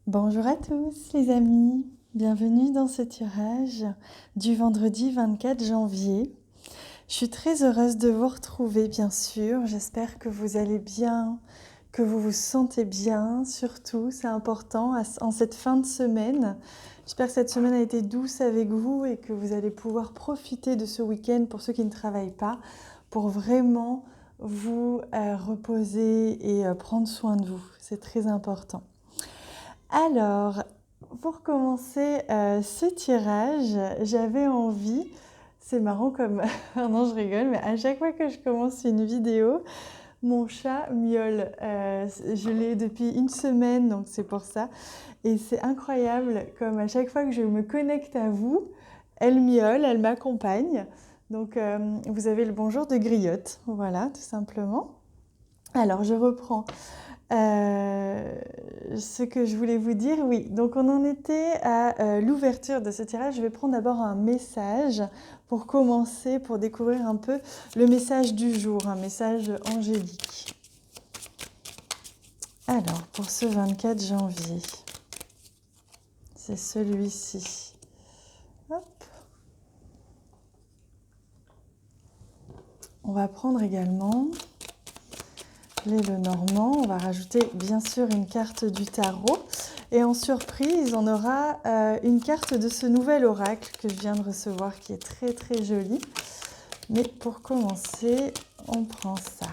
Bonjour à tous les amis, bienvenue dans ce tirage du vendredi 24 janvier. Je suis très heureuse de vous retrouver bien sûr, j'espère que vous allez bien, que vous vous sentez bien, surtout c'est important en cette fin de semaine. J'espère que cette semaine a été douce avec vous et que vous allez pouvoir profiter de ce week-end pour ceux qui ne travaillent pas, pour vraiment vous reposer et prendre soin de vous, c'est très important. Alors, pour commencer ce tirage, j'avais envie, c'est marrant comme, non je rigole, mais à chaque fois que je commence une vidéo, mon chat miaule. Je l'ai depuis une semaine, donc c'est pour ça. Et c'est incroyable, comme à chaque fois que je me connecte à vous, elle miaule, elle m'accompagne. Donc vous avez le bonjour de Griotte, voilà, tout simplement. Alors je reprends. Ce que je voulais vous dire, oui, donc on en était à l'ouverture de ce tirage. Je vais prendre d'abord un message pour commencer, pour découvrir un peu le message du jour, un message angélique. Alors, pour ce 24 janvier, c'est celui-ci. Hop. On va prendre également les Lenormand. On va rajouter bien sûr une carte du tarot. Et en surprise, on aura une carte de ce nouvel oracle que je viens de recevoir qui est très très jolie. Mais pour commencer, on prend ça.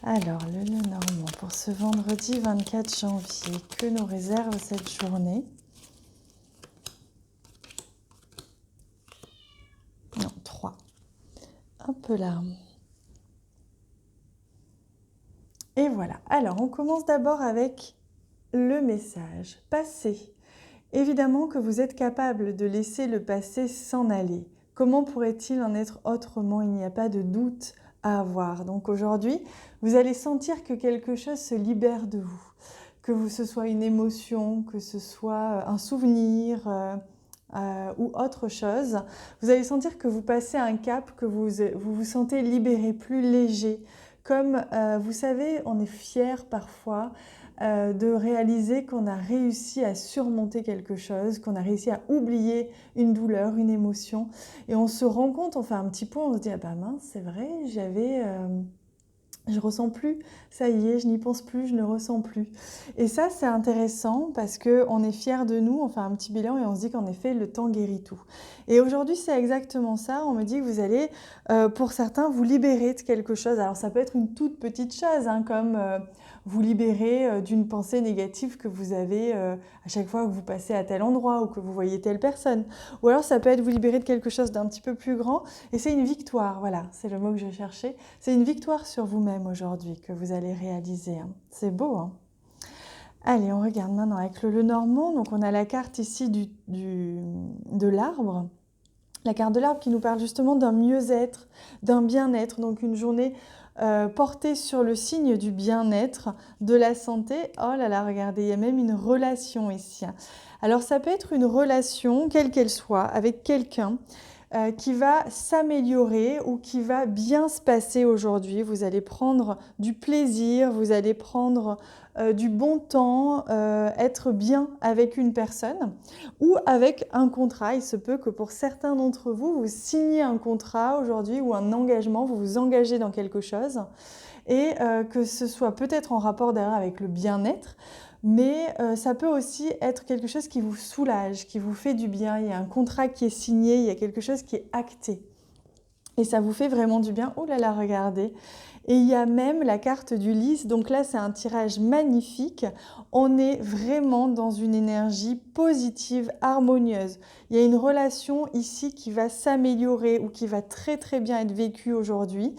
Alors, le Lenormand pour ce vendredi 24 janvier, que nous réserve cette journée? Non, 3. Un peu là. Et voilà. Alors, on commence d'abord avec le message. Passé. Évidemment que vous êtes capable de laisser le passé s'en aller. Comment pourrait-il en être autrement? Il n'y a pas de doute à avoir. Donc aujourd'hui, vous allez sentir que quelque chose se libère de vous. Que ce soit une émotion, que ce soit un souvenir ou autre chose. Vous allez sentir que vous passez un cap, que vous sentez libéré, plus léger. Comme vous savez, on est fier parfois de réaliser qu'on a réussi à surmonter quelque chose, qu'on a réussi à oublier une douleur, une émotion. Et on se rend compte, on fait un petit point, on se dit « Ah bah mince, c'est vrai, je ressens plus, ça y est, je n'y pense plus, je ne ressens plus. » Et ça, c'est intéressant parce qu'on est fiers de nous, on fait un petit bilan et on se dit qu'en effet, le temps guérit tout. Et aujourd'hui, c'est exactement ça. On me dit que vous allez, pour certains, vous libérer de quelque chose. Alors, ça peut être une toute petite chose, hein, comme vous libérer d'une pensée négative que vous avez à chaque fois que vous passez à tel endroit ou que vous voyez telle personne. Ou alors, ça peut être vous libérer de quelque chose d'un petit peu plus grand. Et c'est une victoire, voilà, c'est le mot que je cherchais. C'est une victoire sur vous-même aujourd'hui que vous allez réaliser. Hein. C'est beau, hein? Allez, on regarde maintenant avec le Lenormand. Donc, on a la carte ici de l'arbre. La carte de l'arbre qui nous parle justement d'un mieux-être, d'un bien-être. Donc, une journée portée sur le signe du bien-être, de la santé. Oh là là, regardez, il y a même une relation ici. Alors, ça peut être une relation, quelle qu'elle soit, avec quelqu'un qui va s'améliorer ou qui va bien se passer aujourd'hui. Vous allez prendre du plaisir, vous allez prendre du bon temps, être bien avec une personne ou avec un contrat. Il se peut que pour certains d'entre vous, vous signez un contrat aujourd'hui ou un engagement, vous vous engagez dans quelque chose et que ce soit peut-être en rapport d'ailleurs avec le bien-être, mais ça peut aussi être quelque chose qui vous soulage, qui vous fait du bien. Il y a un contrat qui est signé, il y a quelque chose qui est acté. Et ça vous fait vraiment du bien. Oh là là, regardez. Et il y a même la carte du lys. Donc là, c'est un tirage magnifique. On est vraiment dans une énergie positive, harmonieuse. Il y a une relation ici qui va s'améliorer ou qui va très très bien être vécue aujourd'hui.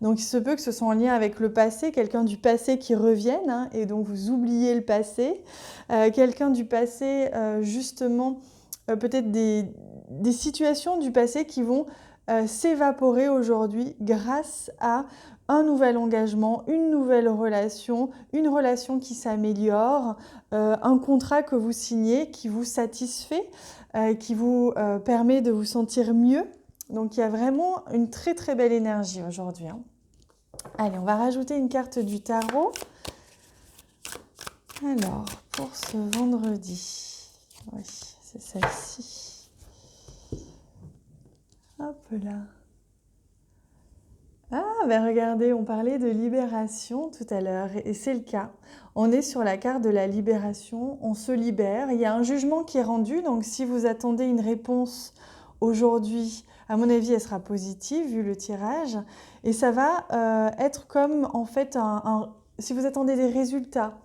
Donc il se peut que ce soit en lien avec le passé, quelqu'un du passé qui revienne, hein, et donc vous oubliez le passé. Quelqu'un du passé, justement, peut-être des situations du passé qui vont s'évaporer aujourd'hui grâce à un nouvel engagement, une nouvelle relation, une relation qui s'améliore, un contrat que vous signez qui vous satisfait, qui vous permet de vous sentir mieux. Donc il y a vraiment une très très belle énergie aujourd'hui. Hein. Allez, on va rajouter une carte du tarot. Alors, pour ce vendredi. Oui, c'est celle-ci. Hop là. Ah, ben regardez, on parlait de libération tout à l'heure, et c'est le cas. On est sur la carte de la libération, on se libère. Il y a un jugement qui est rendu, donc si vous attendez une réponse aujourd'hui, à mon avis, elle sera positive vu le tirage. Et ça va être comme, en fait, si vous attendez des résultats,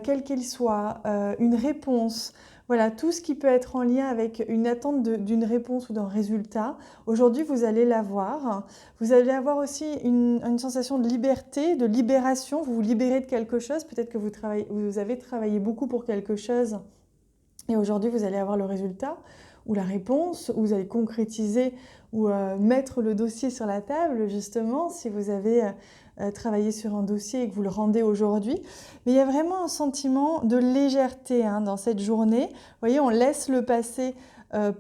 quels qu'ils soient, une réponse, voilà, tout ce qui peut être en lien avec une attente d'une réponse ou d'un résultat, aujourd'hui vous allez l'avoir. Vous allez avoir aussi une sensation de liberté, de libération, vous vous libérez de quelque chose, peut-être que vous avez travaillé beaucoup pour quelque chose et aujourd'hui vous allez avoir le résultat ou la réponse, ou vous allez concrétiser ou mettre le dossier sur la table justement si vous avez travaillé sur un dossier et que vous le rendez aujourd'hui. Mais il y a vraiment un sentiment de légèreté dans cette journée. Vous voyez, on laisse le passé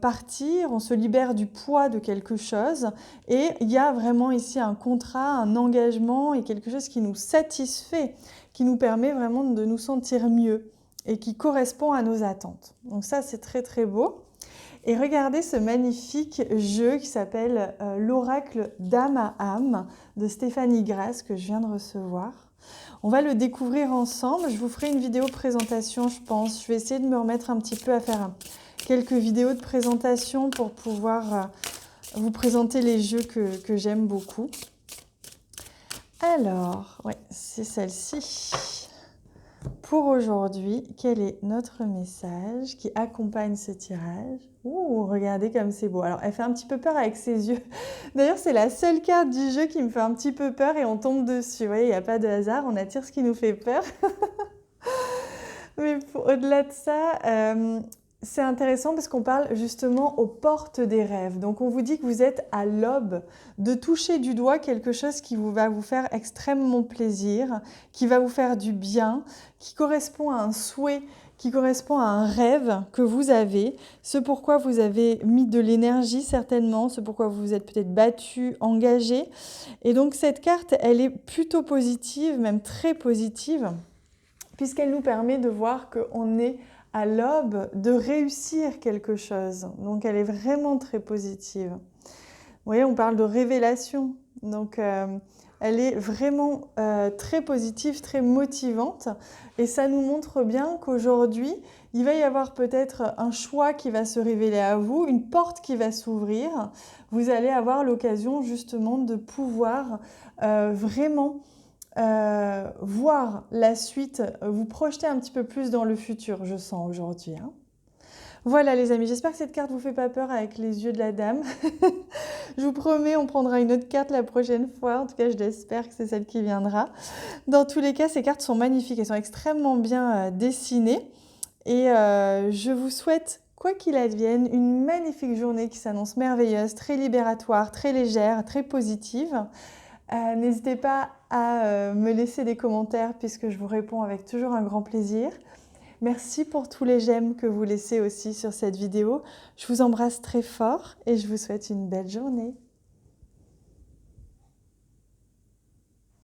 partir, on se libère du poids de quelque chose et il y a vraiment ici un contrat, un engagement et quelque chose qui nous satisfait, qui nous permet vraiment de nous sentir mieux et qui correspond à nos attentes. Donc ça, c'est très très beau. Et regardez ce magnifique jeu qui s'appelle l'oracle d'âme à âme de Stéphanie Grasse que je viens de recevoir. On va le découvrir ensemble. Je vous ferai une vidéo présentation, je pense. Je vais essayer de me remettre un petit peu à faire quelques vidéos de présentation pour pouvoir vous présenter les jeux que j'aime beaucoup. Alors, ouais, c'est celle-ci. Pour aujourd'hui, quel est notre message qui accompagne ce tirage? Ouh, regardez comme c'est beau. Alors, elle fait un petit peu peur avec ses yeux. D'ailleurs, c'est la seule carte du jeu qui me fait un petit peu peur et on tombe dessus. Vous voyez, il n'y a pas de hasard, on attire ce qui nous fait peur. Mais au-delà de ça, c'est intéressant parce qu'on parle justement aux portes des rêves. Donc, on vous dit que vous êtes à l'aube de toucher du doigt quelque chose qui va vous faire extrêmement plaisir, qui va vous faire du bien, qui correspond à un souhait, qui correspond à un rêve que vous avez, ce pourquoi vous avez mis de l'énergie certainement, ce pourquoi vous vous êtes peut-être battu, engagé. Et donc, cette carte, elle est plutôt positive, même très positive, puisqu'elle nous permet de voir qu'on est à l'aube de réussir quelque chose. Donc, elle est vraiment très positive. Vous voyez, on parle de révélation. Donc, elle est vraiment très positive, très motivante. Et ça nous montre bien qu'aujourd'hui, il va y avoir peut-être un choix qui va se révéler à vous, une porte qui va s'ouvrir. Vous allez avoir l'occasion justement de pouvoir vraiment voir la suite, vous projeter un petit peu plus dans le futur, je sens aujourd'hui. Voilà les amis, j'espère que cette carte ne vous fait pas peur avec les yeux de la dame. Je vous promets, on prendra une autre carte la prochaine fois. En tout cas, je l'espère que c'est celle qui viendra. Dans tous les cas, ces cartes sont magnifiques. Elles sont extrêmement bien dessinées. Et je vous souhaite, quoi qu'il advienne, une magnifique journée qui s'annonce merveilleuse, très libératoire, très légère, très positive. N'hésitez pas à me laisser des commentaires puisque je vous réponds avec toujours un grand plaisir. Merci pour tous les j'aime que vous laissez aussi sur cette vidéo. Je vous embrasse très fort et je vous souhaite une belle journée.